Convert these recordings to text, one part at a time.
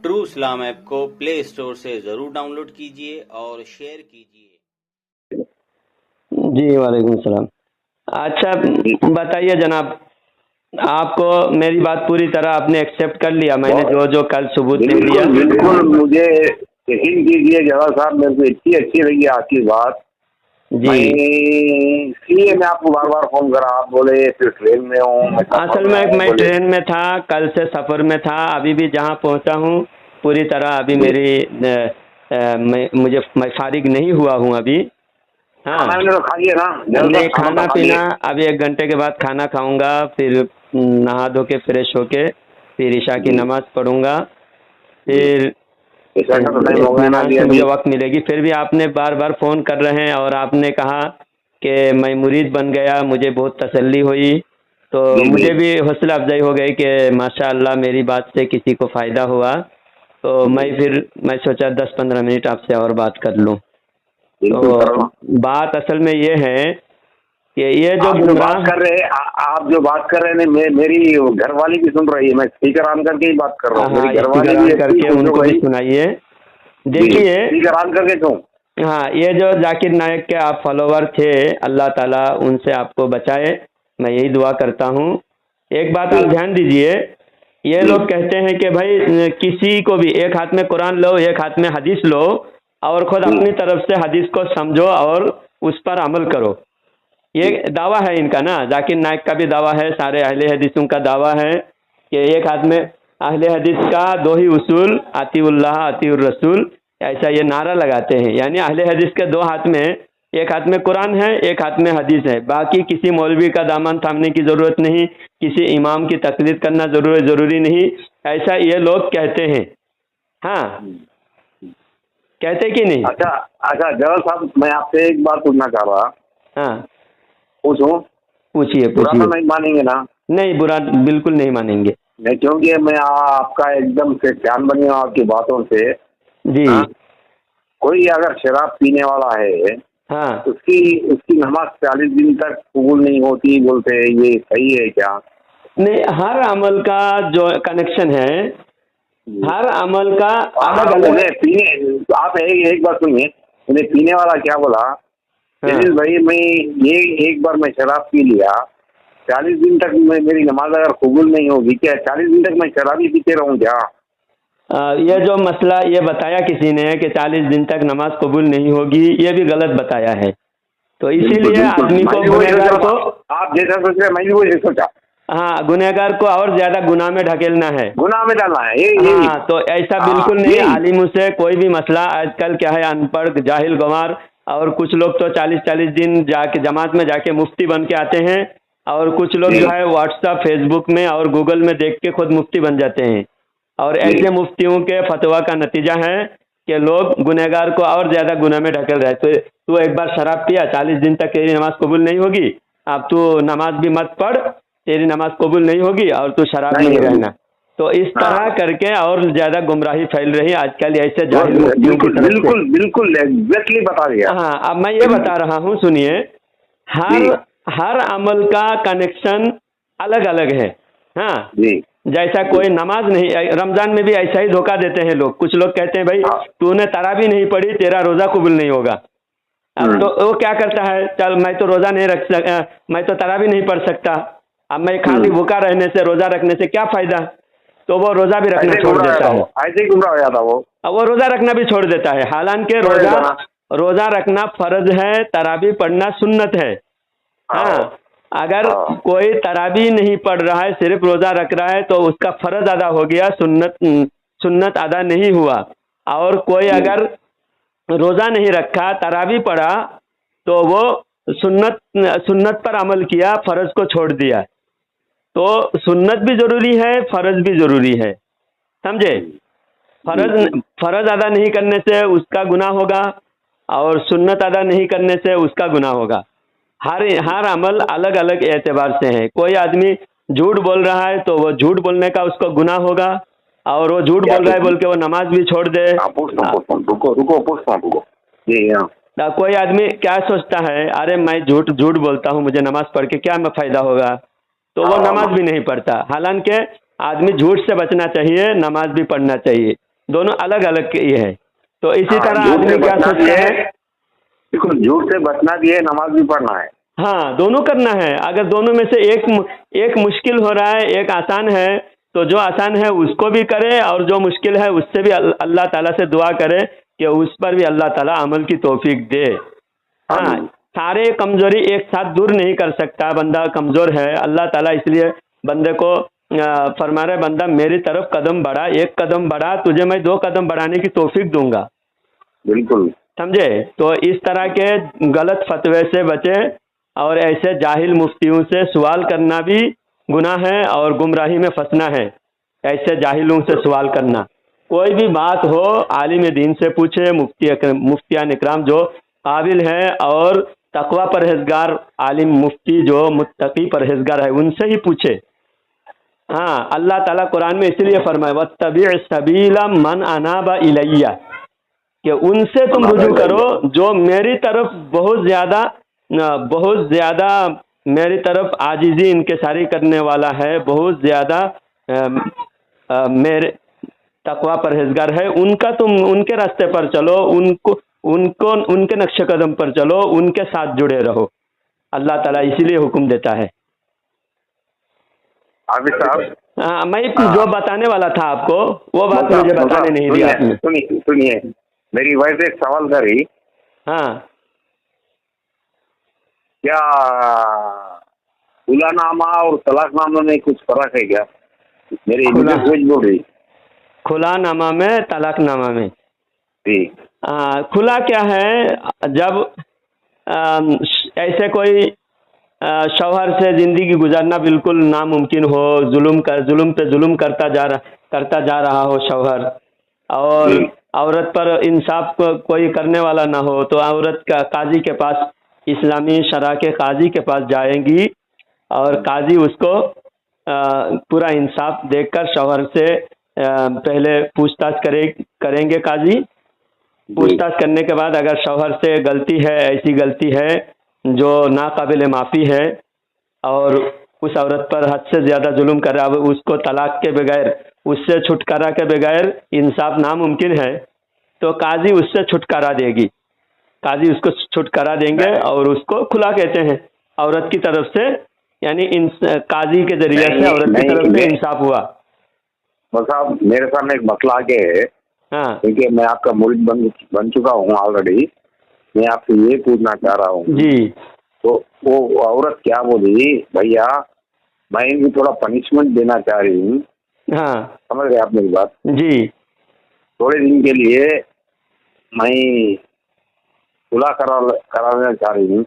True Islam app کو پلے store سے ضرور ڈاؤن لوڈ کیجیے اور شیئر کیجیے۔ جی وعلیکم السلام۔ اچھا بتائیے جناب، آپ کو میری بات پوری طرح آپ نے ایکسیپٹ کر لیا؟ میں نے جو کل ثبوت دے دیا بالکل مجھے یقین کیجیے جواد صاحب، میرے کو اتنی اچھی لگی آپ کی بات جی، اس لیے میں آپ کو بار بار فون کرا، آپ بولے پھر ٹرین میں ہوں۔ اصل میں ٹرین میں تھا، کل سے سفر میں تھا، ابھی بھی جہاں پہنچا ہوں پوری طرح ابھی میں فارغ نہیں ہوا ہوں ابھی۔ ہاں کھائیے نا، نہیں، کھانا پینا ابھی 1 گھنٹے کے بعد کھانا کھاؤں گا، پھر نہا دھو کے فریش ہو کے پھر عشاء کی نماز پڑھوں گا، پھر اطمینان سے مجھے وقت ملے گی۔ پھر بھی آپ نے بار بار فون کر رہے ہیں اور آپ نے کہا کہ میں مرید بن گیا، مجھے بہت تسلی ہوئی، تو مجھے بھی حوصلہ افزائی ہو گئی کہ ماشاء اللہ میری بات سے کسی کو فائدہ ہوا، تو میں سوچا 10-15 منٹ آپ سے اور بات کر لوں۔ تو بات اصل میں یہ ہے کہ یہ جو بات کر رہے آپ جو بات کر رہے ہیں میری گھر والی بھی سن رہی ہے، میں اسپیکر آن کر کے ہی بات کر رہا ہوں، میری گھر والی بھی کر کے ان کو بھی سنائیے۔ دیکھیے اسپیکر آن کر کے کہوں، ہاں، یہ جو ذاکر نائک کے آپ فالوور تھے، اللہ تعالیٰ ان سے آپ کو بچائے، میں یہی دعا کرتا ہوں۔ ایک بات آپ دھیان دیجئے، یہ لوگ کہتے ہیں کہ بھائی کسی کو بھی ایک ہاتھ میں قرآن لو، ایک ہاتھ میں حدیث لو، اور خود اپنی طرف سے حدیث کو سمجھو اور اس پر عمل کرو۔ یہ دعویٰ ہے ان کا نا، ذاکر نائک کا بھی دعویٰ ہے، سارے اہل حدیثوں کا دعویٰ ہے کہ ایک ہاتھ میں اہل حدیث کا 2 ہی اصول، اطیع اللہ اطیع الرسول، ایسا یہ نعرہ لگاتے ہیں، یعنی اہل حدیث کے 2 ہاتھ میں، ایک ہاتھ میں قرآن ہے، ایک ہاتھ میں حدیث ہے، باقی کسی مولوی کا دامن تھامنے کی ضرورت نہیں، کسی امام کی تقلید کرنا ضروری نہیں، ایسا یہ لوگ کہتے ہیں۔ ہاں کہتے کہ نہیں؟ اچھا جواد صاحب، میں آپ سے ایک بات پوچھنا چاہ رہا، ہاں پوچھوں؟ پوچھیے۔ برا تو نہیں مانیں گے نا؟ نہیں، برا بالکل نہیں مانیں گے۔ نہیں، کیونکہ میں آپ کا ایک دم سے فین بنی ہوں آپ کی باتوں سے۔ جی، کوئی اگر شراب پینے والا ہے، ہاں، اس کی نماز 40 دن تک قبول نہیں ہوتی بولتے، یہ صحیح ہے کیا؟ نہیں، ہر عمل کا جو کنیکشن ہے، ہر عمل کا الگ الگ۔ آپ ایک بات سنیے، انہیں پینے والا کیا بولا، جلیل بھائی میں یہ ایک بار میں شراب پی لیا، 40 دن تک میری نماز اگر قبول نہیں ہوگی، کیا 40 دن تک میں شراب ہی پیتے رہوں کیا؟ یہ جو مسئلہ یہ بتایا کسی نے کہ 40 دن تک نماز قبول نہیں ہوگی، یہ بھی غلط بتایا ہے، تو اسی لیے آدمی کو گنہگار کو، آپ جیسا سوچ رہے میں بھی وہی سوچا، ہاں، گنہگار کو اور زیادہ گناہ میں ڈھکیلنا ہے، گناہ میں ڈالنا ہے۔ ہاں، تو ایسا بالکل نہیں۔ عالم سے کوئی بھی مسئلہ، آج کل کیا ہے، ان پڑھ جاہل گنوار، اور کچھ لوگ تو 40 دن جا کے جماعت میں جا کے مفتی بن کے آتے ہیں، اور کچھ لوگ جو ہے واٹس ایپ، فیس بک میں اور گوگل میں دیکھ کے خود مفتی بن جاتے ہیں، اور ایسے مفتیوں کے فتویٰ کا نتیجہ ہے کہ لوگ گنہگار کو اور زیادہ گناہ میں ڈھکیل رہے۔ تو ایک بار شراب پیا، 40 دن تک تیری نماز قبول نہیں ہوگی، اب تو نماز بھی مت پڑھ، تیری نماز قبول نہیں ہوگی اور تو شراب میں نہیں رہنا۔ تو اس طرح کر کے اور زیادہ گمراہی پھیل رہی ہے آج کل ایسے جاہل مفتیوں کی طرف سے۔ بالکل ایگزیکٹلی بتا دیا۔ ہاں، اب میں یہ بتا رہا ہوں، سنیے، ہر عمل کا کنیکشن الگ الگ ہے۔ ہاں، جیسا کوئی نماز نہیں، رمضان میں بھی ایسا ہی دھوکہ دیتے ہیں لوگ، کچھ لوگ کہتے ہیں بھائی تو نے تراویح نہیں پڑھی، تیرا روزہ قبول نہیں ہوگا۔ اب تو وہ کیا کرتا ہے، چل میں تو روزہ نہیں رکھ سکتا، میں تو تراویح نہیں پڑھ سکتا، اب میں خالی بھوکا رہنے سے، روزہ رکھنے سے کیا فائدہ، تو وہ روزہ بھی رکھنا چھوڑ دیتا ہے، ایسے ہی گمراہ ہو جاتا وہ روزہ رکھنا بھی چھوڑ دیتا ہے، حالانکہ روزہ رکھنا فرض ہے، تراویح پڑھنا سنت ہے۔ ہاں، اگر کوئی تراویح نہیں پڑھ رہا ہے، صرف روزہ رکھ رہا ہے، تو اس کا فرض ادا ہو گیا، سنت ادا نہیں ہوا۔ اور کوئی اگر روزہ نہیں رکھا، تراویح پڑھا، تو وہ سنت پر عمل کیا، فرض کو چھوڑ دیا۔ تو سنت بھی ضروری ہے، فرض بھی ضروری ہے، سمجھے؟ فرض ادا نہیں کرنے سے اس کا گناہ ہوگا، اور سنت ادا نہیں کرنے سے اس کا گناہ ہوگا۔ ہر عمل الگ الگ اعتبار سے ہے۔ کوئی آدمی جھوٹ بول رہا ہے تو وہ جھوٹ بولنے کا اس کو گناہ ہوگا، اور وہ جھوٹ بول رہا ہے بول کے وہ نماز بھی چھوڑ دے۔ کوئی آدمی کیا سوچتا ہے، ارے میں جھوٹ بولتا ہوں، مجھے نماز پڑھ کے کیا فائدہ ہوگا، تو وہ نماز بھی نہیں پڑھتا۔ حالانکہ آدمی جھوٹ سے بچنا چاہیے، نماز بھی پڑھنا چاہیے۔ दोनों अलग अलग ये है। तो इसी हाँ, तरह झूठ से आदमी क्या बचना भी सोचता है, है, देखो झूठ से बचना भी है, नमाज भी पढ़ना है। हाँ दोनों करना है। अगर दोनों में से एक मुश्किल हो रहा है, एक आसान है, तो जो आसान है उसको भी करे, और जो मुश्किल है उससे भी अल्लाह ताला से दुआ करे कि उस पर भी अल्लाह ताला अमल की तौफीक दे। हाँ, सारे कमजोरी एक साथ दूर नहीं कर सकता, बंदा कमजोर है। अल्लाह ताला इसलिए बंदे को फरमा रहे, बंदा मेरी तरफ कदम बढ़ा, एक कदम बढ़ा, तुझे मैं 2 कदम बढ़ाने की तौफीक दूंगा। बिल्कुल, समझे? तो इस तरह के गलत फतवे से बचे, और ऐसे जाहिल मुफ्तियों से सवाल करना भी गुनाह है और गुमराही में फंसना है। ऐसे जाहिलों से सवाल करना, कोई भी बात हो आलिम दीन से पूछे, मुफ्तियान इकराम जो काबिल है और तकवा परहेजगार आलिम मुफ्ती जो मुत्तकी परहेजगार है उनसे ही पूछे। हाँ, अल्लाह ताला कुरान में इसलिए फरमाए वत्तबि सबीला मन अनाबा इलैया, कि उनसे तुम रुजू करो जो मेरी तरफ बहुत ज़्यादा मेरी तरफ आजिज़ी इनकिसारी करने वाला है, बहुत ज़्यादा मेरे तकवा परहेजगार है। उनका तुम उनके रास्ते पर चलो, उनको उनके नक्शे कदम पर चलो, उनके साथ जुड़े रहो। अल्लाह ताला इसीलिए हुक्म देता है। हाफिज साहब, मैं जो बताने वाला था आपको वो बात मुझे बताने नहीं दिया आपने। सुनिए, मेरी वाइफ एक सवाल करी, हाँ, क्या खुलानामा और तलाकनामा में कुछ फर्क है क्या? मेरी कुछ बोल रही। खुला नामा में तलाकनामा में जी, खुला क्या है, जब ऐसे कोई शौहर से ज़िंदगी गुजारना बिल्कुल नामुमकिन हो, जुल्म पे जुल्म करता जा रहा हो शौहर, और औरत पर इंसाफ कोई करने वाला ना हो, तो औरत का काजी के पास, इस्लामी शरा के काजी के पास जाएंगी, और काजी उसको पूरा इंसाफ देखकर शौहर से पहले पूछताछ करेंगे काजी। पूछताछ करने के बाद अगर शौहर से गलती है, ऐसी गलती है जो नाकाबिल माफ़ी है, और उस औरत पर हद से ज़्यादा जुल्म कर रहा है, उसको तलाक के बगैर, उससे छुटकारा के बगैर इंसाफ नामुमकिन है, तो काजी उससे छुटकारा देगी, काजी उसको छुटकारा देंगे और उसको खुला कहते हैं औरत की तरफ से, यानी काजी के जरिए से औरत की तरफ से इंसाफ हुआ। बस साहब, मेरे सामने एक मसला आगे है। हाँ, क्योंकि मैं आपका मुरीद बन चुका हूँ ऑलरेडी, मैं आपसे ये पूछना चाह रहा हूँ जी। तो वो औरत क्या बोली, भैया मैं इनको थोड़ा पनिशमेंट देना चाह रही हूँ। हाँ, समझ रहे आप मेरी बात? जी। थोड़े दिन के लिए मैं खुला कराना चाह रही हूँ,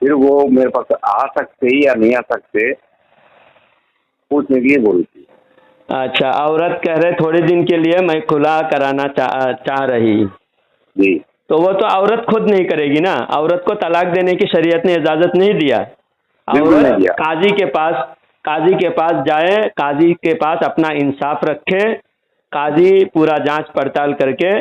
फिर वो मेरे पास आ सकते या नहीं आ सकते पूछने के लिए बोली थी। अच्छा, औरत कह रहे थोड़े दिन के लिए मैं खुला कराना चाह रही जी, तो वो तो औरत खुद नहीं करेगी ना, औरत को तलाक देने की शरीयत ने इजाज़त नहीं दिया। औरत काजी के पास जाए, काजी के पास अपना इंसाफ रखे, काजी पूरा जांच पड़ताल करके,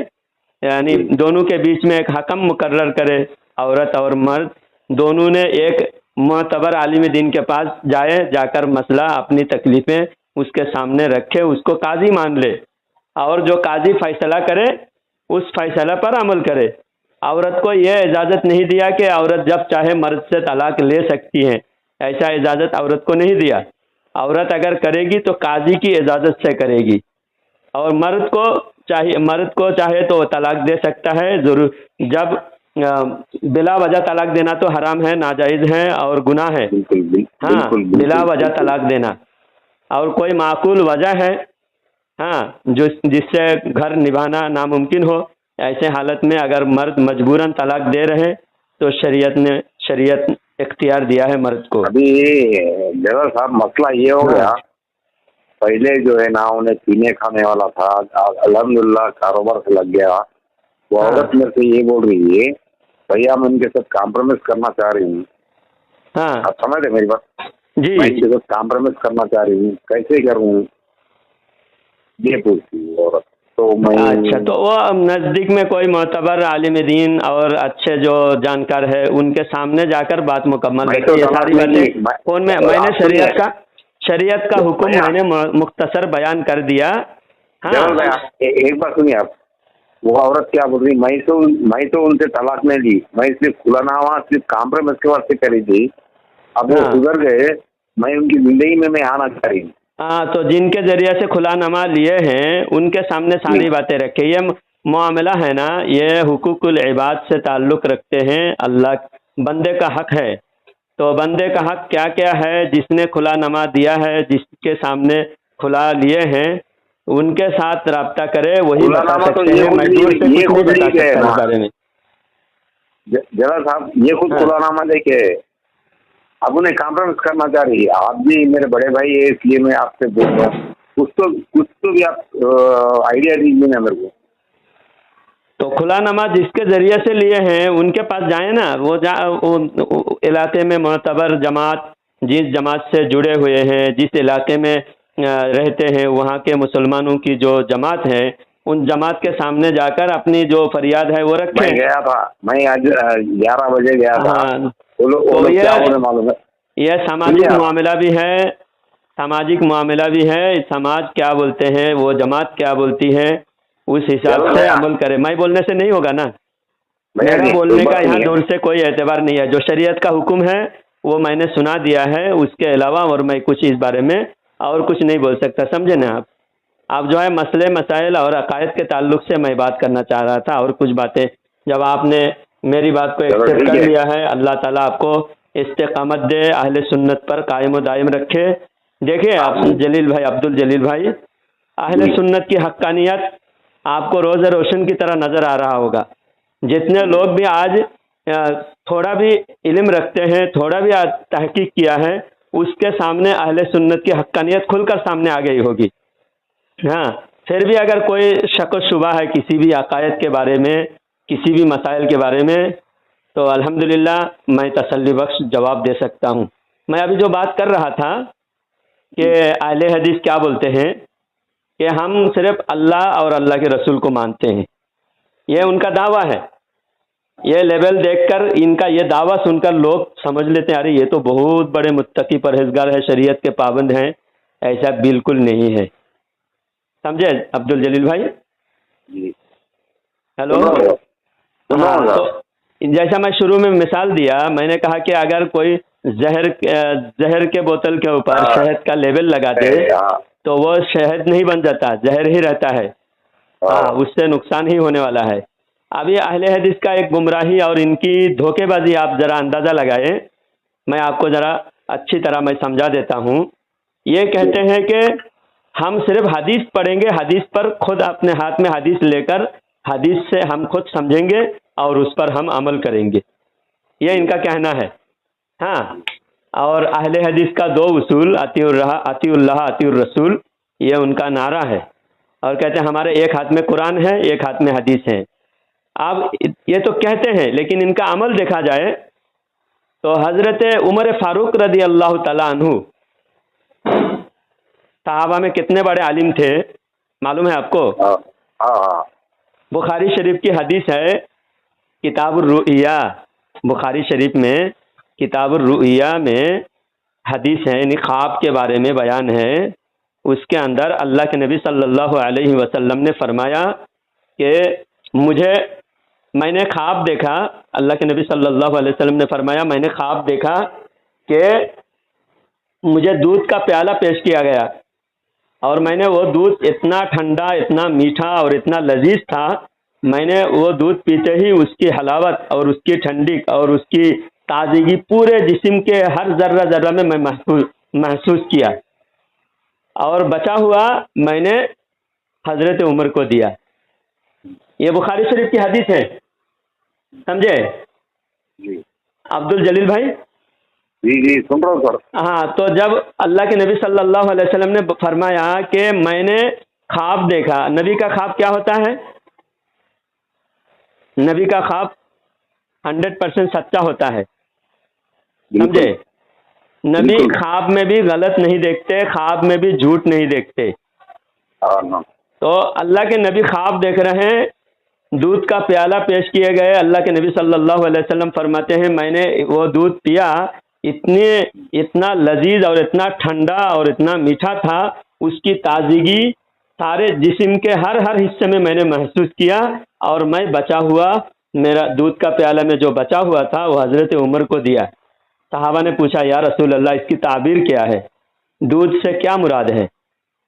यानी दोनों के बीच में एक हकम मुकर्रर करे, औरत और मर्द दोनों ने एक मोतबर आलिम दीन के पास जाए, जाकर मसला अपनी तकलीफ़ें उसके सामने रखे, उसको काजी मान ले, और जो काजी फैसला करे उस फैसला पर अमल करे। औरत को यह इजाज़त नहीं दिया कि औरत जब चाहे मर्द से तलाक ले सकती है, ऐसा इजाज़त औरत को नहीं दिया। औरत अगर करेगी तो काजी की इजाज़त से करेगी, और मर्द को चाहे तो तलाक दे सकता है। ज़रूर जब बिला वजह तलाक देना तो हराम है, नाजायज़ है और गुनाह है। हाँ, बिला वजह तलाक देना, और कोई माकूल वजह है, हाँ, जिससे घर निभाना नामुमकिन हो, ऐसे हालत में अगर मर्द मजबूरन तलाक दे रहे तो शरीयत इख्तियार दिया है मर्द को। अभी जबर साहब मसला ये हो गया, पहले जो है ना उन्हें पीने खाने वाला था, अल्हम्दुलिल्लाह कारोबार से लग गया। वो औरत मेरे से ये बोल रही है, भैया मैं उनके साथ कॉम्प्रोमाइज करना चाह रही हूँ। हाँ, आप समझ रहे मेरी बात? जी, मैं इनके साथ कॉम्प्रोमाइज करना चाह रही हूँ, कैसे करूँ ये पूछती औरत। तो मैं अच्छा, तो वो नज़दीक में कोई मोतबर आलिम दीन और अच्छे जो जानकार है उनके सामने जाकर बात मुकम्मल रखी। ये सारी बातें फोन में मैंने शरीयत का हुक्म मैंने मुख्तसर बयान कर दिया जवाब भाई एक बात सुनिए आप, वो औरत क्या बोल रही, मैं तो उनसे तलाक नहीं ली, मैं सिर्फ खुलानामा सिर्फ कॉम्प्रोमाइज के वास्ते करी थी, अब वो सुधर गए, मैं उनकी जिंदगी में मैं आना चाह रही हूँ। हाँ, तो जिनके जरिए से खुलानमा लिए हैं उनके सामने सारी बातें रखे। ये मामला है ना, ये हुकूकुल इबाद से ताल्लुक़ रखते हैं। अल्लाह बंदे का हक है, तो बंदे का हक क्या क्या है, जिसने खुलानमा दिया है, जिसके सामने खुला लिए हैं, उनके साथ राब्ता करे, वही बता सकते हैं। मैं दूर से कुछ नहीं बता सकता इस बारे में। जरा साहब ये खुद खुलानामा देके अब उन्हें कॉम्प्रोमाइज करना चाह रही है। आप भी मेरे बड़े भाई है, इसलिए मैं आपसे बोल रहा हूँ, कुछ तो भी आप आइडिया दीजिए ना मेरे को। तो खुलानमा जिसके जरिए से लिए हैं उनके पास जाए ना, वो इलाके में मोतबर जमात, जिस जमात से जुड़े हुए हैं, जिस इलाके में रहते हैं, वहाँ के मुसलमानों की जो जमात है, उन जमात के सामने जाकर अपनी जो फरियाद है वो रखें। मैं गया था, मैं आज 11 बजे गया था। हाँ, तो ये सामाजिक मामला भी है, सामाजिक मामला भी है। समाज क्या बोलते हैं, वो जमात क्या बोलती है, उस हिसाब से अमल करे। मैं बोलने से नहीं होगा ना, मेरा बोलने का यहाँ दूर से कोई एतबार नहीं है। जो शरीयत का हुक्म है वो मैंने सुना दिया है, उसके अलावा और मैं कुछ इस बारे में और कुछ नहीं बोल सकता, समझे ना आप। आप जो है मसले मसाइल और अकायद के ताल्लुक से मैं बात करना चाह रहा था, और कुछ बातें जब आपने मेरी बात को एक्सेप्ट कर लिया है, अल्लाह ताला आपको इस्तिकामत दे, अहले सुन्नत पर कायम व दायम रखे। देखिए आप जलील भाई, अब्दुल जलील भाई, अहले सुन्नत की हक्कानियत आपको रोज़ रोशन की तरह नज़र आ रहा होगा। जितने लोग भी आज थोड़ा भी इल्म रखते हैं, थोड़ा भी तहकीक किया है, उसके सामने अहले सुन्नत की हक्कानियत खुलकर सामने आ गई होगी। हाँ, फिर भी अगर कोई शक व शुबा है किसी भी अकायद के बारे में, किसी भी मसाइल के बारे में, तो अल्हम्दुलिल्लाह मैं तसल्ली बख्श जवाब दे सकता हूँ। मैं अभी जो बात कर रहा था कि अहले हदीस क्या बोलते हैं कि हम सिर्फ अल्लाह और अल्लाह के रसूल को मानते हैं, ये उनका दावा है। ये लेवल देखकर, इनका ये दावा सुनकर लोग समझ लेते हैं अरे ये तो बहुत बड़े मुत्तकी परहेजगार है, शरीयत के पाबंद हैं। ऐसा बिल्कुल नहीं है, समझे अब्दुल जलील भाई। हेलो, हाँ, तो जैसा मैं शुरू में मिसाल दिया, मैंने कहा कि अगर कोई जहर के बोतल के ऊपर शहद का लेबल लगा दे तो वो शहद नहीं बन जाता, जहर ही रहता है। हाँ, उससे नुकसान ही होने वाला है। अब ये अहले हदीस का एक गुमराही और इनकी धोखेबाजी आप ज़रा अंदाज़ा लगाएं। मैं आपको ज़रा अच्छी तरह मैं समझा देता हूँ। ये कहते हैं कि हम सिर्फ हदीस पढ़ेंगे, हदीस पर खुद अपने हाथ में हदीस लेकर हदीस से हम खुद समझेंगे और उस पर हम अमल करेंगे, ये इनका कहना है। हाँ, और अहले हदीस का दो उसूल, अतीउल्लाह अतीउर रसूल, ये उनका नारा है। और कहते हैं हमारे एक हाथ में कुरान है, एक हाथ में हदीस है। अब ये तो कहते हैं, लेकिन इनका अमल देखा जाए तो हज़रत उमर फारूक रदी अल्लाह तआला अन्हु सहाबा में कितने बड़े आलिम थे मालूम है आपको? बुखारी शरीफ की हदीस है, किताबुर रुइया, बुखारी शरीफ में किताबुर रुइया में हदीस है, यानी ख्वाब के बारे में बयान है। उसके अंदर अल्लाह के नबी सल्लल्लाहु अलैहि वसल्लम ने फरमाया कि मैंने ख्वाब देखा, अल्लाह के नबी सल्लल्लाहु अलैहि वसल्लम ने फरमाया मैंने ख्वाब देखा कि मुझे दूध का प्याला पेश किया गया और मैंने वो दूध इतना ठंडा, इतना मीठा और इतना लजीज था, मैंने वो दूध पीते ही उसकी हलावत और उसकी ठंडी और उसकी ताज़गी पूरे जिस्म के हर जर्रा जर्रा में मैं महसूस किया, और बचा हुआ मैंने हजरत उमर को दिया। ये बुखारी शरीफ की हदीस है, समझे अब्दुल जलील भाई? जी सुन रहा हूँ सर। हाँ, तो जब अल्लाह के नबी सल्लल्लाहु अलैहि वसल्लम ने फरमाया कि मैंने ख्वाब देखा, नबी का ख्वाब क्या होता है? नबी का ख्वाब 100% सच्चा होता है, समझे? नबी ख्वाब में भी गलत नहीं देखते, ख्वाब में भी झूठ नहीं देखते। तो अल्लाह के नबी ख्वाब देख रहे हैं, दूध का प्याला पेश किए गए, अल्लाह के नबी सल्लल्लाहु अलैहि वसल्लम फरमाते हैं मैंने वो दूध पिया, इतना लजीज और इतना ठंडा और इतना मीठा था, उसकी ताज़गी سارے جسم کے ہر حصے میں میں نے محسوس کیا، اور میں بچا ہوا، میرا دودھ کا پیالہ میں جو بچا ہوا تھا وہ حضرت عمر کو دیا۔ صحابہ نے پوچھا یا رسول اللہ اس کی تعبیر کیا ہے، دودھ سے کیا مراد ہے؟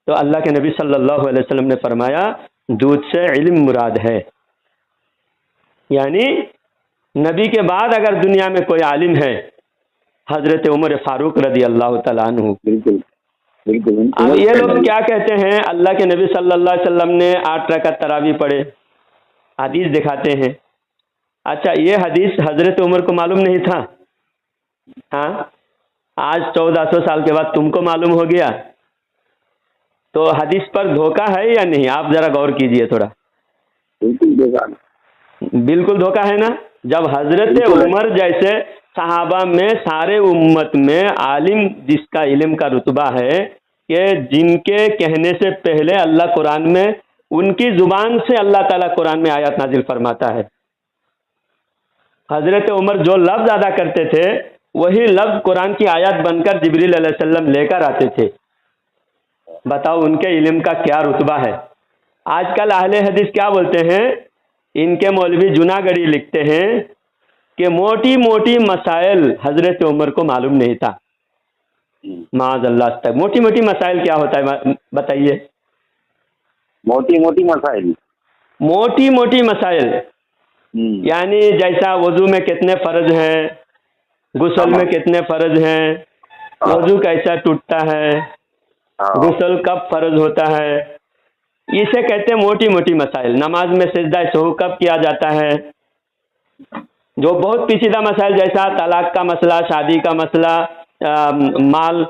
تو اللہ کے نبی صلی اللہ علیہ وسلم نے فرمایا دودھ سے علم مراد ہے، یعنی نبی کے بعد اگر دنیا میں کوئی عالم ہے حضرت عمر فاروق رضی اللہ تعالیٰ عنہ۔ بالکل بالکل۔ اب یہ لوگ کیا کہتے ہیں، اللہ کے نبی صلی اللہ علیہ وسلم نے 8 رکعت تراویح پڑھے، حدیث دکھاتے ہیں۔ اچھا یہ حدیث حضرت عمر کو معلوم نہیں تھا؟ ہاں، آج 1400 سال کے بعد تم کو معلوم ہو گیا، تو حدیث پر دھوکہ ہے یا نہیں؟ آپ ذرا غور کیجئے تھوڑا۔ بالکل دھوکہ، بالکل دھوکہ ہے نا۔ جب حضرت عمر جیسے صحابہ میں سارے امت میں عالم جس کا علم کا رتبہ ہے کہ جن کے کہنے سے پہلے اللہ قرآن میں ان کی زبان سے اللہ تعالیٰ قرآن میں آیات نازل فرماتا ہے، حضرت عمر جو لفظ ادا کرتے تھے وہی لفظ قرآن کی آیات بن کر جبریل علیہ السلام لے کر آتے تھے۔ بتاؤ ان کے علم کا کیا رتبہ ہے۔ آج کل اہل حدیث کیا بولتے ہیں، ان کے مولوی جناگڑھی لکھتے ہیں کہ موٹی موٹی مسائل حضرت عمر کو معلوم نہیں تھا۔ معاذ اللہ تک موٹی موٹی مسائل کیا ہوتا ہے بتائیے؟ موٹی موٹی مسائل، موٹی موٹی مسائل یعنی جیسا وضو میں کتنے فرض ہیں، غسل میں کتنے فرض ہیں، وضو کیسا ٹوٹتا ہے، غسل کب فرض ہوتا ہے، اسے کہتے ہیں موٹی موٹی مسائل۔ نماز میں سجدہ سہو کب کیا جاتا ہے، جو بہت پیچیدہ مسائل جیسا طلاق کا مسئلہ، شادی کا مسئلہ، مال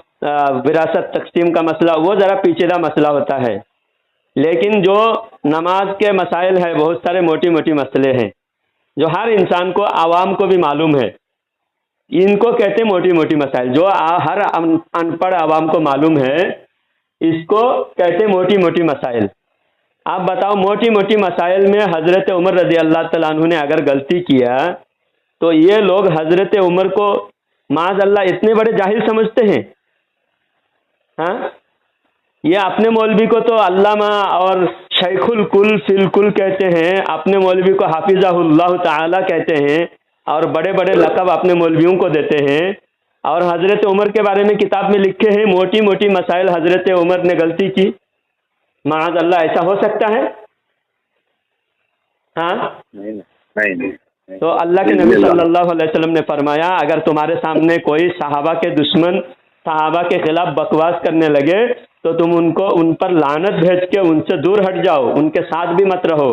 وراثت تقسیم کا مسئلہ، وہ ذرا پیچیدہ مسئلہ ہوتا ہے۔ لیکن جو نماز کے مسائل ہیں بہت سارے موٹی موٹی مسئلے ہیں جو ہر انسان کو، عوام کو بھی معلوم ہے، ان کو کہتے ہیں موٹی موٹی مسائل۔ جو ہر ان پڑھ عوام کو معلوم ہے اس کو کہتے ہیں موٹی موٹی مسائل۔ آپ بتاؤ موٹی موٹی مسائل میں حضرت عمر رضی اللہ تعالیٰ عنہ نے اگر غلطی کیا تو یہ لوگ حضرت عمر کو معاذ اللہ اتنے بڑے جاہل سمجھتے ہیں؟ ہاں، یہ اپنے مولوی کو تو علامہ اور شیخ الکل فی الکل کہتے ہیں، اپنے مولوی کو حافظہ اللہ تعالی کہتے ہیں، اور بڑے بڑے لقب اپنے مولویوں کو دیتے ہیں، اور حضرت عمر کے بارے میں کتاب میں لکھے ہیں موٹی موٹی مسائل حضرت عمر نے غلطی کی۔ معاذ اللہ ایسا ہو سکتا ہے؟ ہاں نہیں۔ تو اللہ کے نبی صلی اللہ علیہ وسلم نے فرمایا اگر تمہارے سامنے کوئی صحابہ کے دشمن صحابہ کے خلاف بکواس کرنے لگے تو تم ان پر لعنت بھیج کے ان سے دور ہٹ جاؤ، ان کے ساتھ بھی مت رہو۔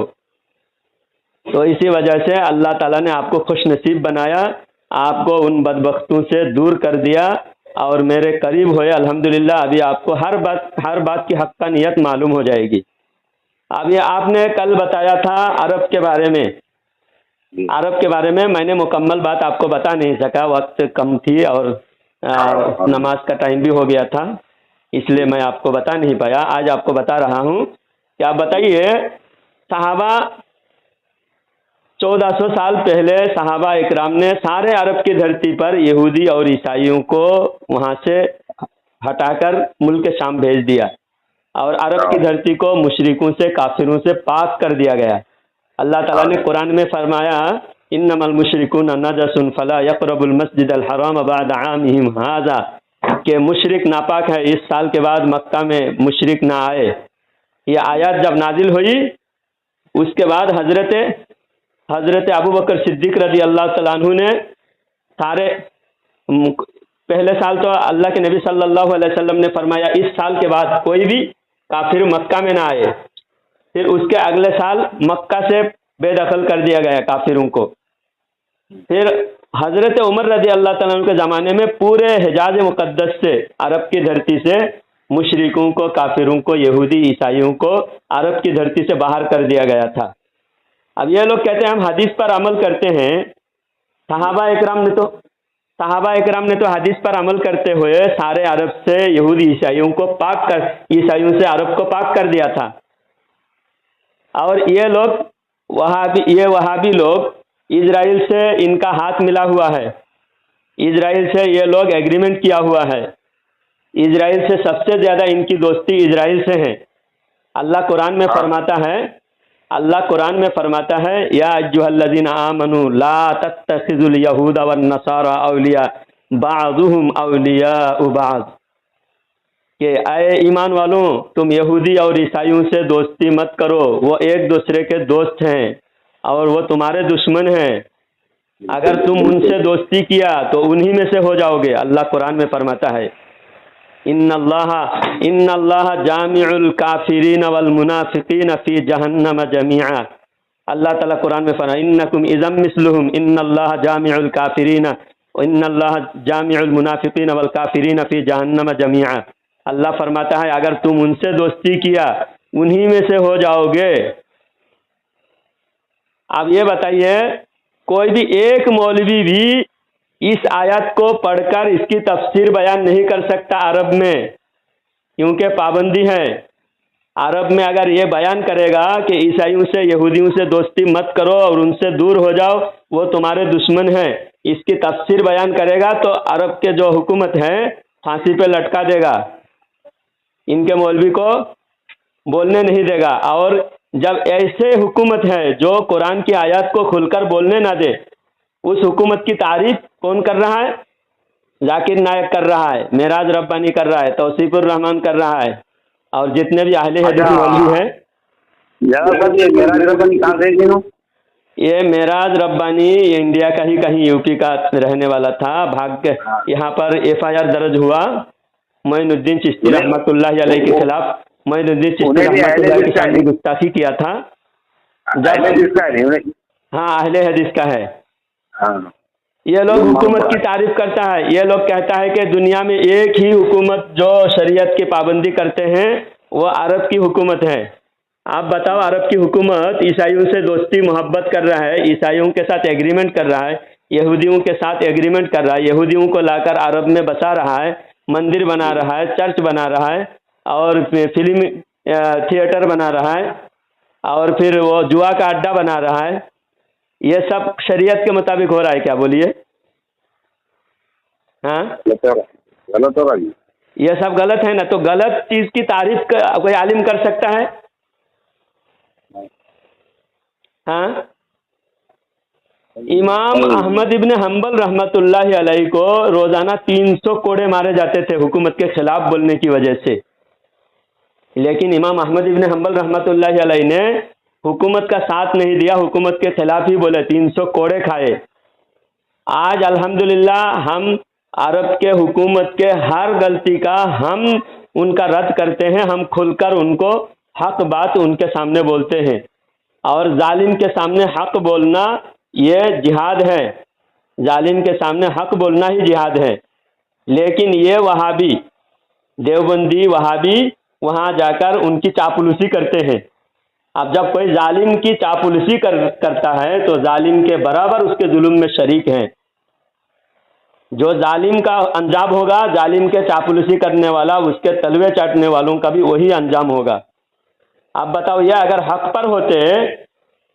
تو اسی وجہ سے اللہ تعالیٰ نے آپ کو خوش نصیب بنایا، آپ کو ان بدبختوں سے دور کر دیا اور میرے قریب ہوئے۔ الحمدللہ ابھی آپ کو ہر بات کی حقانیت معلوم ہو جائے گی۔ اب یہ آپ نے کل بتایا تھا عرب کے بارے میں، عرب کے بارے میں میں نے مکمل بات آپ کو بتا نہیں سکا، وقت کم تھی اور نماز کا ٹائم بھی ہو گیا تھا، اس لیے میں آپ کو بتا نہیں پایا۔ آج آپ کو بتا رہا ہوں کہ آپ بتائیے صحابہ 1400 سال پہلے صحابہ اکرام نے سارے عرب کی دھرتی پر یہودی اور عیسائیوں کو وہاں سے ہٹا کر ملک شام بھیج دیا، اور عرب کی دھرتی کو مشرکوں سے کافروں سے پاک کر دیا گیا۔ اللہ تعالیٰ نے قرآن میں فرمایا انما المشرکون نجس فلا یقربوا المسجد الحرام بعد عامهم ھذا، کہ مشرک ناپاک ہے، اس سال کے بعد مکہ میں مشرک نہ آئے۔ یہ آیات جب نازل ہوئی اس کے بعد حضرت ابو بکر صدیق رضی اللہ تعالیٰ عنہ نے سارے پہلے سال تو اللہ کے نبی صلی اللہ علیہ وسلم نے فرمایا اس سال کے بعد کوئی بھی کافر مکہ میں نہ آئے، پھر اس کے اگلے سال مکہ سے بے دخل کر دیا گیا کافروں کو۔ پھر حضرت عمر رضی اللہ تعالیٰ عنہ کے زمانے میں پورے حجاز مقدس سے، عرب کی دھرتی سے مشرکوں کو، کافروں کو، یہودی عیسائیوں کو عرب کی دھرتی سے باہر کر دیا گیا تھا۔ اب یہ لوگ کہتے ہیں ہم حدیث پر عمل کرتے ہیں، صحابہ اکرام نے تو حدیث پر عمل کرتے ہوئے سارے عرب سے یہودی عیسائیوں سے عرب کو پاک کر دیا تھا، اور یہ وہابی لوگ اسرائیل سے ان کا ہاتھ ملا ہوا ہے، اسرائیل سے یہ لوگ ایگریمنٹ کیا ہوا ہے، اسرائیل سے سب سے زیادہ ان کی دوستی اسرائیل سے ہے، اللہ قرآن میں فرماتا ہے یا ایھا الذین آمنوا لا تتخذوا الیہود والنصارى اولیاء بعضهم اولیاء بعض، کہ اے ایمان والوں تم یہودی اور عیسائیوں سے دوستی مت کرو، وہ ایک دوسرے کے دوست ہیں اور وہ تمہارے دشمن ہیں، اگر تم ان سے دوستی کیا تو انہی میں سے ہو جاؤ گے۔ اللہ قرآن میں فرماتا ہے ان اللہ جامع الکافرین والمنافقین فی جہنم جمیعا۔ اللہ تعالیٰ قرآن میں فرماتا ہے انکم اذا مثلہم ان اللہ جامع الکافرین ان اللہ جامع المنافقین والکافرین فی جہنم جمیعا۔ اللہ فرماتا ہے اگر تم ان سے دوستی کیا انہی میں سے ہو جاؤ گے۔ اب یہ بتائیے کوئی بھی ایک مولوی بھی اس آیت کو پڑھ کر اس کی تفسیر بیان نہیں کر سکتا عرب میں، کیونکہ پابندی ہے۔ عرب میں اگر یہ بیان کرے گا کہ عیسائیوں سے یہودیوں سے دوستی مت کرو اور ان سے دور ہو جاؤ، وہ تمہارے دشمن ہیں، اس کی تفسیر بیان کرے گا تو عرب کے جو حکومت ہے پھانسی پہ لٹکا دے گا، ان کے مولوی کو بولنے نہیں دے گا۔ اور جب ایسے حکومت ہے جو قرآن کی آیات کو کھل کر بولنے نہ دے، اس حکومت کی تعریف کون کر رہا ہے؟ ذاکر نائک کر رہا ہے، معراج ربانی کر رہا ہے، توصیف الرحمان کر رہا ہے، اور جتنے بھی اہل حدیث مولوی ہیں۔ یہ معراج ربانی یہ انڈیا کا ہی کہیں یو پی کا رہنے والا تھا، بھاگ کے یہاں پر FIR درج ہوا معین الدین چشتی رحمۃ اللہ علیہ کے خلاف۔ معین الدین چشتی رحمۃ اللہ کی شانی گستاخی کیا تھا۔ ہاں اہل حدیث کا ہے۔ یہ لوگ حکومت کی تعریف کرتا ہے، یہ لوگ کہتا ہے کہ دنیا میں ایک ہی حکومت جو شریعت کی پابندی کرتے ہیں وہ عرب کی حکومت ہے۔ آپ بتاؤ عرب کی حکومت عیسائیوں سے دوستی محبت کر رہا ہے، عیسائیوں کے ساتھ ایگریمنٹ کر رہا ہے، یہودیوں کے ساتھ ایگریمنٹ کر رہا ہے، یہودیوں کو لا کر عرب میں بسا رہا ہے، مندر بنا رہا ہے، چرچ بنا رہا ہے، اور فلم تھیٹر بنا رہا ہے، اور پھر وہ جوا کا اڈا بنا رہا ہے۔ یہ سب شریعت کے مطابق ہو رہا ہے کیا؟ بولیے۔ ہاں غلط ہوگا جی، یہ سب غلط ہے نا؟ تو غلط چیز کی تعریف کوئی عالم کر سکتا ہے؟ ہاں امام احمد ابن حنبل رحمۃ اللہ علیہ کو روزانہ 300 کوڑے مارے جاتے تھے حکومت کے خلاف بولنے کی وجہ سے، لیکن امام احمد ابن حنبل رحمۃ اللہ علیہ نے حکومت کا ساتھ نہیں دیا، حکومت کے خلاف ہی بولے، 300 کوڑے کھائے۔ آج الحمدللہ ہم عرب کے حکومت کے ہر غلطی کا ہم ان کا رد کرتے ہیں، ہم کھل کر ان کو حق بات ان کے سامنے بولتے ہیں، اور ظالم کے سامنے حق بولنا یہ جہاد ہے، ظالم کے سامنے حق بولنا ہی جہاد ہے۔ لیکن یہ وہابی دیوبندی وہابی وہاں جا کر ان کی چاپلوسی کرتے ہیں۔ اب جب کوئی ظالم کی چاپلوسی کرتا ہے تو ظالم کے برابر اس کے ظلم میں شریک ہیں۔ جو ظالم کا انجام ہوگا، ظالم کے چاپلوسی کرنے والا اس کے تلوے چاٹنے والوں کا بھی وہی انجام ہوگا۔ اب بتاؤ یہ اگر حق پر ہوتے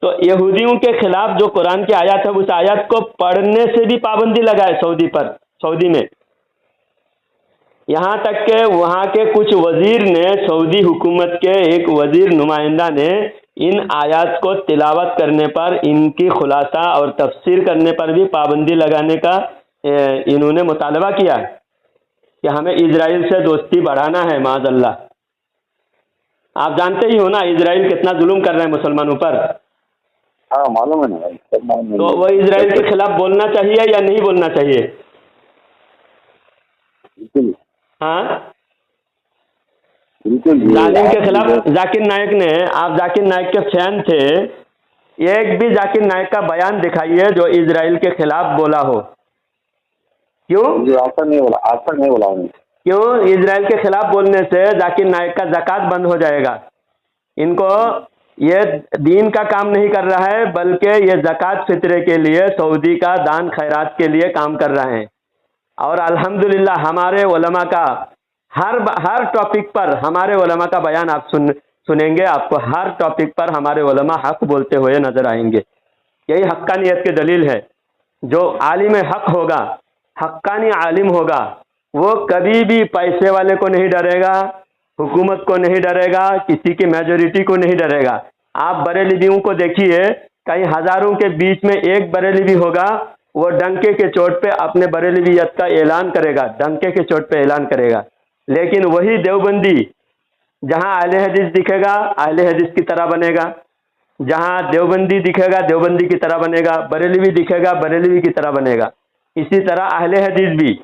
تو یہودیوں کے خلاف جو قرآن کی آیات ہے اس آیات کو پڑھنے سے بھی پابندی لگائے سعودی میں، یہاں تک کہ وہاں کے کچھ وزیر نے، سعودی حکومت کے ایک وزیر نمائندہ نے ان آیات کو تلاوت کرنے پر، ان کی خلاصہ اور تفسیر کرنے پر بھی پابندی لگانے کا انہوں نے مطالبہ کیا کہ ہمیں اسرائیل سے دوستی بڑھانا ہے معاذ اللہ۔ آپ جانتے ہی ہو نا اسرائیل کتنا ظلم کر رہے ہیں مسلمانوں پر۔ ہاں معلوم ہے نا بھائی، تو وہ اسرائیل کے خلاف بولنا چاہیے یا نہیں بولنا چاہیے؟ بالکل ہاں بالکل ظالم کے خلاف ذاکر نائک نے، آپ ذاکر نائک کے فین تھے، ایک بھی ذاکر نائک کا بیان دکھائیے جو اسرائیل کے خلاف بولا ہو۔ کیوں؟ آج تک نہیں بولا کیوں؟ اسرائیل کے خلاف بولنے سے ذاکر نائک کا زکوٰۃ بند ہو جائے گا۔ ان کو یہ دین کا کام نہیں کر رہا ہے بلکہ یہ زکوٰۃ فطرے کے لیے سعودی کا دان خیرات کے لیے کام کر رہے ہیں۔ اور الحمدللہ ہمارے علماء کا ہر ٹاپک پر ہمارے علماء کا بیان آپ سنیں گے، آپ کو ہر ٹاپک پر ہمارے علماء حق بولتے ہوئے نظر آئیں گے۔ یہی حقانیت کی دلیل ہے۔ جو عالم حق ہوگا، حقانی عالم ہوگا، وہ کبھی بھی پیسے والے کو نہیں ڈرے گا، हुकूमत को नहीं डरेगा, किसी की मेजोरिटी को नहीं डरेगा। आप बरेलवियों को देखिए, कई हजारों के बीच में एक बरेलवी होगा, वो डंके के चोट पे अपने बरेलवियत का ऐलान करेगा, डंके के चोट पे ऐलान करेगा। लेकिन वही देवबंदी जहां अहले हदीस दिखेगा अहले हदीस की तरह बनेगा, जहां देवबंदी दिखेगा देवबंदी की तरह बनेगा, बरेलवी दिखेगा बरेलवी की तरह बनेगा। इसी तरह अहले हदीस भी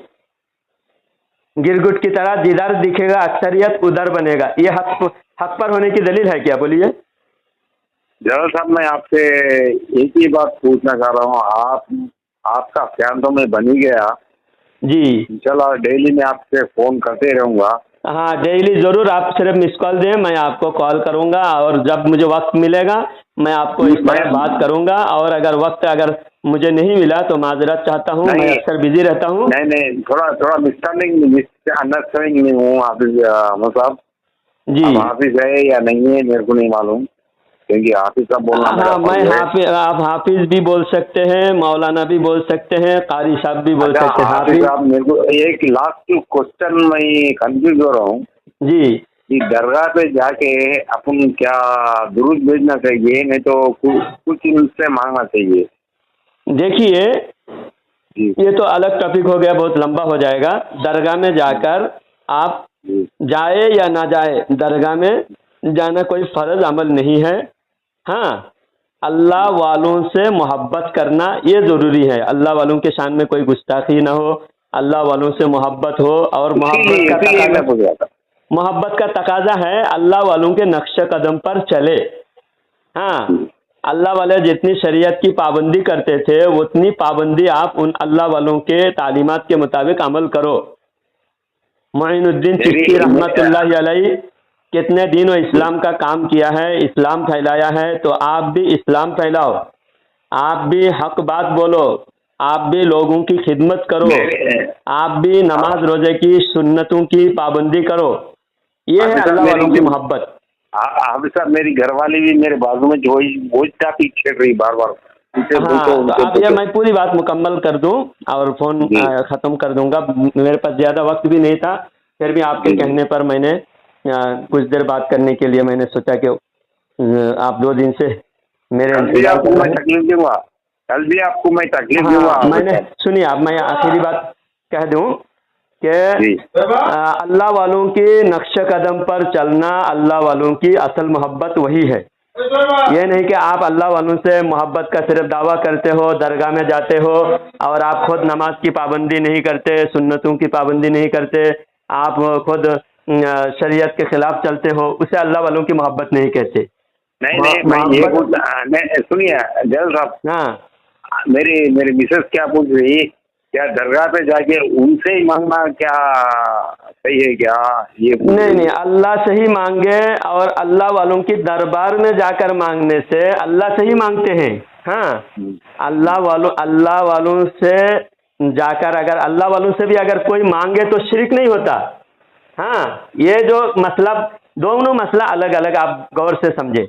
गिरगुट की तरह जिधर दिखेगा अक्सरियत उधर बनेगा। ये हक पर होने की दलील है क्या? बोलिए। जनरल साहब, मैं आपसे एक ही बात पूछना चाह रहा हूँ। आपका फैन तो मैं बन ही गया जी। चलो, डेली मैं आपसे फोन करते रहूंगा। हाँ, डेली ज़रूर। आप सिर्फ मिस कॉल दें, मैं आपको कॉल करूंगा, और जब मुझे वक्त मिलेगा मैं आपको इस पर बात करूंगा। और अगर मुझे नहीं मिला तो माजरत चाहता हूँ, मैं अक्सर बिजी रहता हूँ। नहीं, थोड़ा मिसअंडरस्टैंडिंग में हूँ हाफिज साहब जी। हाफिज है या नहीं है मेरे को नहीं मालूम, क्योंकि हाफिज साहब बोलना। हाँ, आप हाफिज भी बोल सकते हैं, मौलाना भी बोल सकते हैं, कारी साहब भी बोल सकते हैं। हाफिज साहब, मेरे को एक लास्ट क्वेश्चन मैं कंफ्यूज हो रहा हूँ जी। कि दरगाह पे जाके अपन क्या दुरूद भेजना चाहिए, नहीं तो कुछ उनसे मांगना चाहिए? देखिए, ये तो अलग टॉपिक हो गया, बहुत लंबा हो जाएगा। दरगाह में जाकर आप जाए या ना जाए, दरगाह में जाना कोई फर्ज अमल नहीं है। हाँ, अल्लाह वालों से मोहब्बत करना ये ज़रूरी है। अल्लाह वालों के शान में कोई गुस्ताखी ना हो, अल्लाह वालों से मोहब्बत हो। और मोहब्बत का तकाजा है अल्लाह वालों के नक्श कदम पर चले। हाँ, अल्लाह वाले जितनी शरीयत की पाबंदी करते थे उतनी पाबंदी आप उन अल्लाह वालों के तालीमात के मुताबिक अमल करो। मोइनुद्दीन चिश्ती रहमतुल्लाह अलैह कितने दिन इस्लाम का काम किया है, इस्लाम फैलाया है, तो आप भी इस्लाम फैलाओ, आप भी हक बात बोलो, आप भी लोगों की खिदमत करो, आप भी नमाज रोजे की सुन्नतों की पाबंदी करो। ये है अल्लाह वालों की मोहब्बत। हाफिज साहब, मेरी घरवाली भी मेरे बाजू में जो टॉपिक छेड़ रही बार बार। हाँ, तो अब ये मैं पूरी बात मुकम्मल कर दूं और फोन ख़त्म कर दूंगा। मेरे पास ज़्यादा वक्त भी नहीं था, फिर भी आपके कहने पर मैंने कुछ देर बात करने के लिए मैंने सोचा कि आप 2 दिन से मेरे कल भी आपको मैं तकलीफ दूंगा। मैंने सुनिए, आप मैं आखिरी बात कह दूं कि अल्लाह वालों के नक्श कदम पर चलना अल्लाह वालों की असल मोहब्बत वही है। ये नहीं कि आप अल्लाह वालों से मोहब्बत का सिर्फ दावा करते हो, दरगाह में जाते हो और आप खुद नमाज की पाबंदी नहीं करते, सुन्नतों की पाबंदी नहीं करते, आप खुद शरीयत के खिलाफ चलते हो, उसे अल्लाह वालों की मोहब्बत नहीं कहते। नहीं, सुनिए जल साहब। हाँ, मेरी मिसेस क्या पूछ रही, क्या दरगाह पे जाके उनसे ही मांगना क्या सही है क्या? ये नहीं, अल्लाह से ही मांगे, और अल्लाह वालों की दरबार में जाकर मांगने से अल्लाह से ही मांगते हैं। हाँ, अल्लाह वालों से जाकर अगर अल्लाह वालों से भी अगर कोई मांगे तो शिरक नहीं होता। हाँ, ये जो मसला, दोनों मसला अलग अलग, आप गौर से समझे।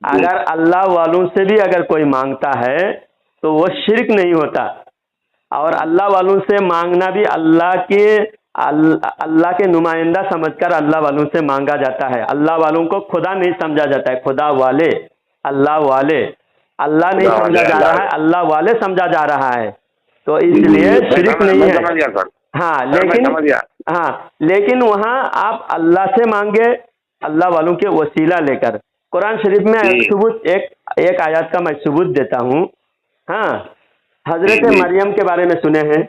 अगर अल्लाह वालों से भी अगर कोई मांगता है तो वो शिरक नहीं होता, और अल्लाह वालों से मांगना भी अल्लाह के नुमाइंदा समझकर अल्लाह वालों से मांगा जाता है। अल्लाह वालों को खुदा नहीं समझा जाता है, खुदा वाले, अल्लाह वाले, अल्लाह नहीं समझा जा रहा है, अल्लाह वाले समझा जा रहा है, तो इसलिए शिरक नहीं है। हाँ, लेकिन वहाँ आप अल्लाह से मांगे, अल्लाह वालों के वसीला लेकर। कुरान शरीफ में एक आयत का मैं सबूत देता हूँ। हाँ, हजरत मरियम के बारे में सुने हैं?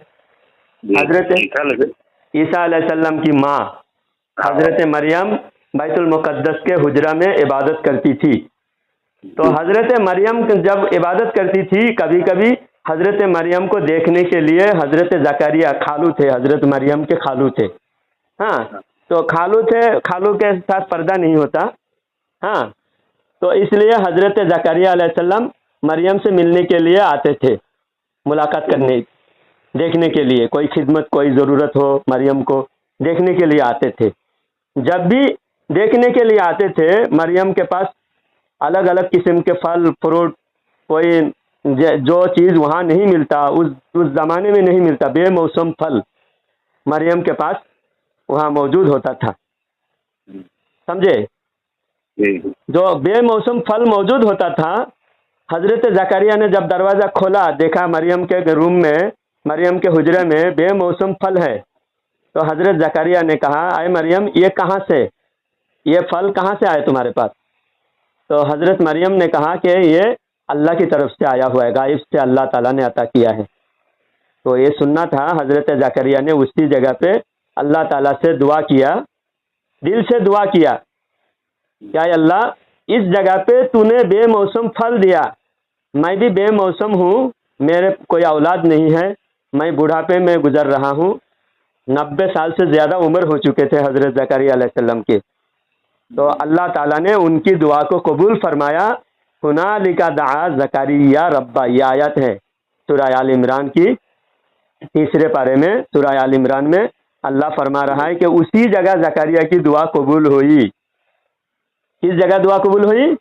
हजरत ईसा अलैहिस्सलाम की माँ हजरत मरियम बैतुल मुक़द्दस के हुजरा में इबादत करती थी। तो हजरत मरियम जब इबादत करती थी, कभी कभी हजरत मरियम को देखने के लिए हजरत ज़करिया खालू थे, हजरत मरियम के खालू थे। हाँ, तो खालू के साथ पर्दा नहीं होता। हाँ, तो इसलिए हजरत ज़करिया अलैहिस्सलाम मरियम से मिलने के लिए आते थे, मुलाकात करने, देखने के लिए, कोई खिदमत कोई ज़रूरत हो मरियम को देखने के लिए आते थे। जब भी देखने के लिए आते थे, मरियम के पास अलग अलग किस्म के फल फ्रूट, कोई जो चीज़ वहाँ नहीं मिलता, उस ज़माने में नहीं मिलता, बेमौसम फल मरियम के पास वहाँ मौजूद होता था। समझे। जी जो बेमौसम फल मौजूद होता था, हजरत जकरिया ने जब दरवाज़ा खोला, देखा मरियम के रूम में, मरियम के हुजरे में बेमौसम फल है, तो हजरत जकरिया ने कहा, अय मरियम ये कहाँ से, ये फल कहाँ से आए तुम्हारे पास। तो हजरत मरियम ने कहा कि ये अल्लाह की तरफ से आया हुआ है, गायब से अल्लाह ताला ने अता किया है। तो ये सुनना था, हजरत जकरिया ने उसी जगह पे अल्लाह ताला से दुआ किया, दिल से दुआ किया, क्या अल्लाह इस जगह पे तूने बेमौसम फल दिया, मैं भी बेमौसम हूँ, मेरे कोई औलाद नहीं है, मैं बुढ़ापे में गुजर रहा हूँ, 90 साल से ज़्यादा उम्र हो चुके थे हजरत जकरिया अलैहिस्सलाम के। तो अल्लाह ताला ने उनकी दुआ को कबूल फरमाया। हुनालिका दआ जकरिया रब्बा, ये आयत है सूरह आल इमरान की 3 पारे में, सूरह आल इमरान में अल्लाह फरमा रहा है कि उसी जगह जकरिया की दुआ कबूल हुई। किस जगह दुआ कबूल हुई?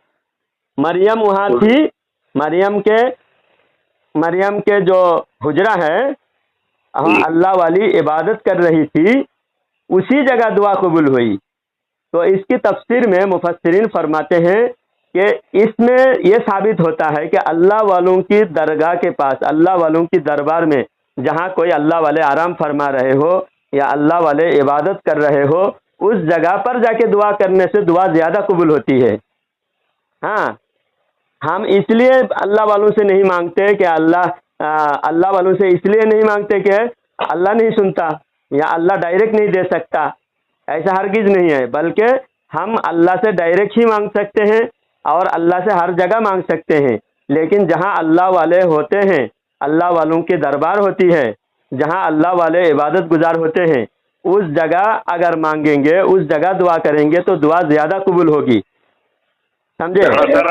मरियम वहाँ थी, मरियम के जो हुजरा है वहाँ अल्लाह वाली इबादत कर रही थी, उसी जगह दुआ कबूल हुई। तो इसकी तफसीर में मुफस्सिरीन फरमाते हैं कि इसमें यह साबित होता है कि अल्लाह वालों की दरगाह के पास, अल्लाह वालों की दरबार में, जहाँ कोई अल्लाह वाले आराम फरमा रहे हो या अल्लाह वाले इबादत कर रहे हो, उस जगह पर जाके दुआ करने से दुआ ज़्यादा कबूल होती है। हाँ, हम इसलिए अल्लाह वालों से नहीं मांगते कि अल्लाह वालों से इसलिए नहीं मांगते कि अल्लाह नहीं सुनता या अल्लाह डायरेक्ट नहीं दे सकता, ऐसा हरगिज़ नहीं है, बल्कि हम अल्लाह से डायरेक्ट ही मांग सकते हैं और अल्लाह से हर जगह मांग सकते हैं। लेकिन जहाँ अल्लाह वाले होते हैं, अल्लाह वालों की दरबार होती है, जहाँ अल्लाह वाले इबादत गुजार होते हैं, उस जगह अगर मांगेंगे, उस जगह दुआ करेंगे तो दुआ ज़्यादा कबूल होगी। समझे? Sir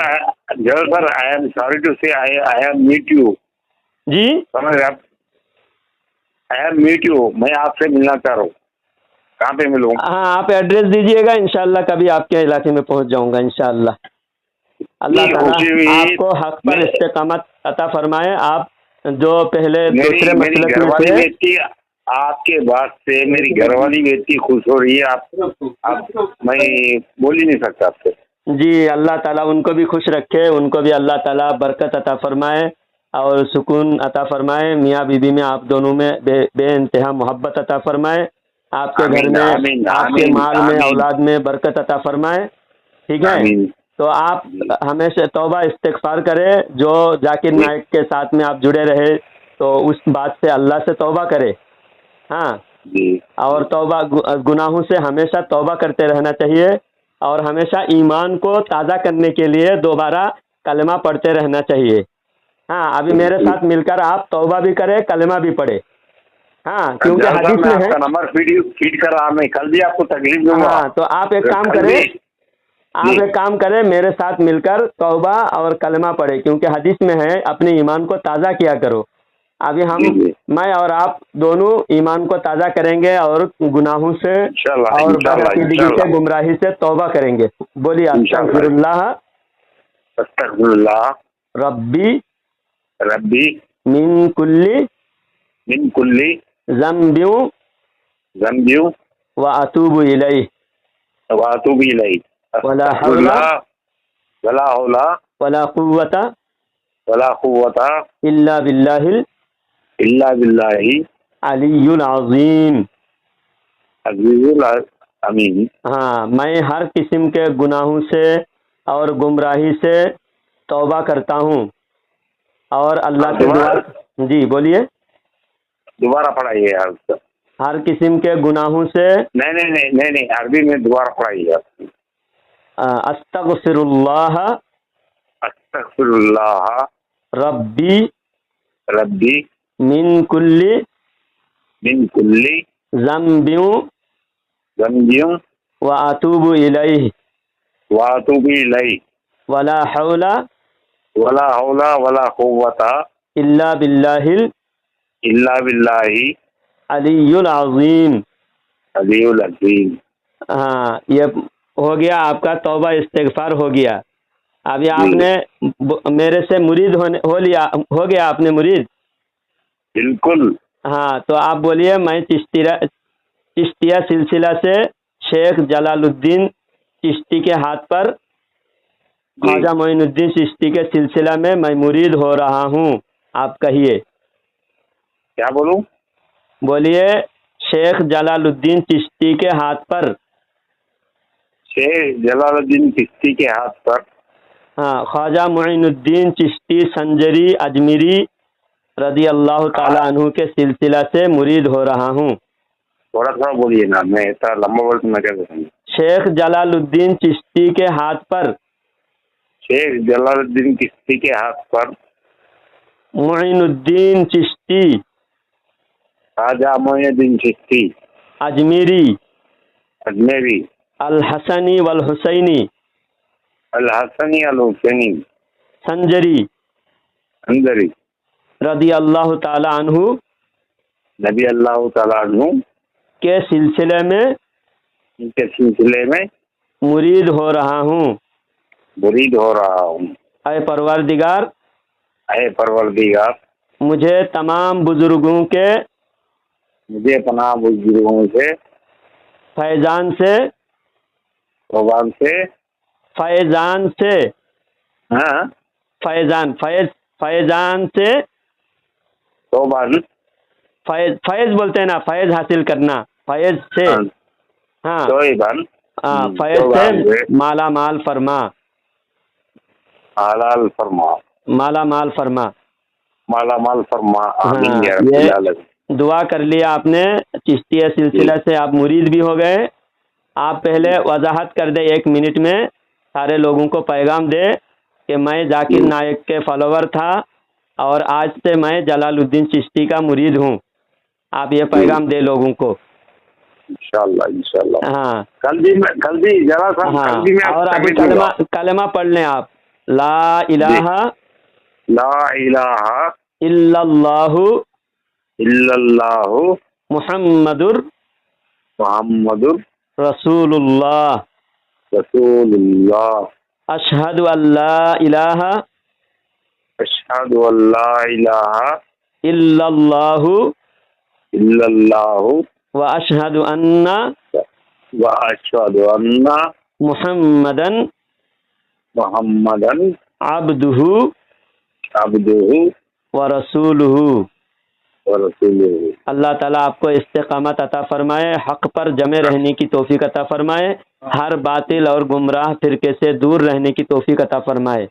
I am sorry to say I have meet you. जी समझ रहे आप? आई हैव मीट यू, मैं आपसे मिलना चाह रहा हूँ, कहाँ पे मिलूँ? हाँ, आप एड्रेस दीजिएगा, इंशाल्लाह कभी आपके इलाके में पहुंच जाऊंगा इंशाल्लाह। अल्लाह ताला आपको हक पर इस्तेकामत अता फरमाए। आप जो पहले दूसरे मसलक में थे, आपके बात से मेरी घरवाली भी इतनी खुश हो रही है, आप मैं बोल ही नहीं सकता आपसे। जी, अल्लाह ताला उनको भी खुश रखे, उनको भी अल्लाह ताला बरकत अता फरमाए और सुकून अता फरमाए। मियाँ बीबी में आप दोनों में बे इंतहा मोहब्बत अता फरमाए, आपके घर में, आपके माल में, औलाद में बरकत अता फरमाए। ठीक है, तो आप हमेशा तौबा इस्तिग़फ़ार करें। जो जाकिर नाइक के साथ में आप जुड़े रहे तो उस बात से अल्लाह से तौबा करें। हाँ, और तौबा गुनाहों से हमेशा तौबा करते रहना चाहिए और हमेशा ईमान को ताज़ा करने के लिए दोबारा कलमा पढ़ते रहना चाहिए। हाँ, अभी मेरे साथ मिलकर आप तौबा भी करें, कलमा भी पढ़े। हाँ, क्योंकि हदीस में है, नंबर फीड कर रहा, मैं कल भी आपको तकलीफ दूंगा। हाँ, तो आप एक काम करें, मेरे साथ मिलकर तौबा और कलमा पढ़े, क्योंकि हदीस में है अपने ईमान को ताज़ा किया करो। अभी मैं और आप दोनों ईमान को ताज़ा करेंगे और गुनाहों से और बदअकीदगी से, गुमराही से तौबा करेंगे। बोलिए अस्तगफिरुल्लाह रब्बी मिन कुल्ली ज़ंबियु व अतूबु इलैहि वला हौला वला कुव्वता इल्ला बिल्लाहिल अलीयुल अज़ीम। हाँ, मैं हर किस्म के गुनाहों से और गुमराही से तौबा करता हूँ और अल्लाह से दुआ। जी बोलिए, दोबारा पढ़ाइए यार। हर किस्म के गुनाहों से। नहीं, अरबी में दोबारा पढ़ाइए। अस्तगफिरुल्लाह रब्बी मिन कुल्ली ज़ंबियु व अतूबु इलैहि वला हौला वला कुव्वता इल्ला बिल्लाहिल अलीयुल अज़ीम। हाँ, ये हो गया आपका तौबा इस्तिग़फ़ार हो गया। अभी आपने मेरे से मुरीद हो गया आपने मुरीद। बिल्कुल। हाँ, तो आप बोलिए, मैं चिश्तिया सिलसिला से शेख जलालुद्दीन चिश्ती के हाथ पर ख्वाजा मोइनुद्दीन चिश्ती के सिलसिला में मैं मुरीद हो रहा हूँ। आप कहिए। क्या बोलूं? बोलिए। शेख जलालुद्दीन चिश्ती के हाथ पर, शेख जलालुद्दीन चिश्ती के हाथ पर, हाँ, ख्वाजा मोइनुद्दीन चिश्ती संजरी अजमेरी रदी अल्लाह ताला अन्हु के सिलसिला से मुरीद हो रहा हूँ। थोड़ा थोड़ा बोलिए ना, मैं इतना लंबा बोल तो मैं क्या करूँ? शेख जलालुद्दीन चिश्ती के हाथ पर, शेख जलालुद्दीन चिश्ती के हाथ पर, मोइनुद्दीन चिश्ती ख्वाजा मोइनुद्दीन चिश्ती अजमेरी अजमेरी अल हसनी वल हुसैनी अल हसनी अल हुसैनी संजरी अंदरी रदी अल्लाह ताला अन्हु नबी अल्लाह ताला अन्हु के सिलसिले में इनके सिलसिले में मुरीद हो रहा हूँ। मुरीद हो रहा हूँ। ऐ परवरदिगार, ऐ परवरदिगार, मुझे तमाम बुजुर्गों के मुझे अपना बुजुर्गों से फैजान से भगवान से फैजान से हाँ फैजान से तोबान फैज बोलते हैं ना, फैज हासिल करना, फैज से, हाँ तोबान फैज से माला माल फरमा, हालाल फरमा, माला माल फरमा, माला माल फरमा। आमीन हाँ, या रब्बिल आलमीन। दुआ कर लिया आपने, चिश्तिया सिलसिला से आप मुरीद भी हो गए। आप पहले वजाहत कर दे 1 मिनट में, सारे लोगों को पैगाम दे कि मैं जाकिर नायक के फॉलोवर था और आज से मैं जलालुद्दीन चिश्ती का मुरीद हूँ। आप ये पैगाम दे लोगों को। इंशाल्लाह। हाँ कल भी जरा सा हाँ, कल भी मैं और अभी कलमा पढ़ लें आप। ला इलाहा इल्लल्लाहु मुहम्मदुर रसूलुल्लाह अशहदु अल्ला इलाहा इल्लल्लाहु व अशहदु अन्ना मुहम्मदन अब्दुहु व रसूलुहु। अल्लाह ताला आपको इस्तिकामत अता फरमाए, हक पर जमे रहने की तौफीक अता फरमाए, हर बातिल और गुमराह फिरके से दूर रहने की तौफीक अता फरमाए।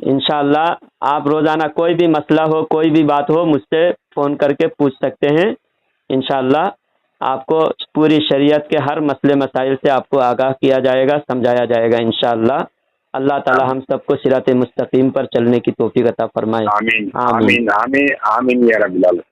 इंशाअल्लाह आप रोज़ाना कोई भी मसला हो, कोई भी बात हो, मुझसे फ़ोन करके पूछ सकते हैं। इंशाअल्लाह आपको पूरी शरीयत के हर मसले मसाइल से आपको आगाह किया जाएगा, समझाया जाएगा इंशाअल्लाह। अल्लाह ताला हम सबको सिराते मुस्तकीम पर चलने की तौफीक अता फरमाए। आमीन आमीन आमीन आमीन या रब्बिल आलमीन।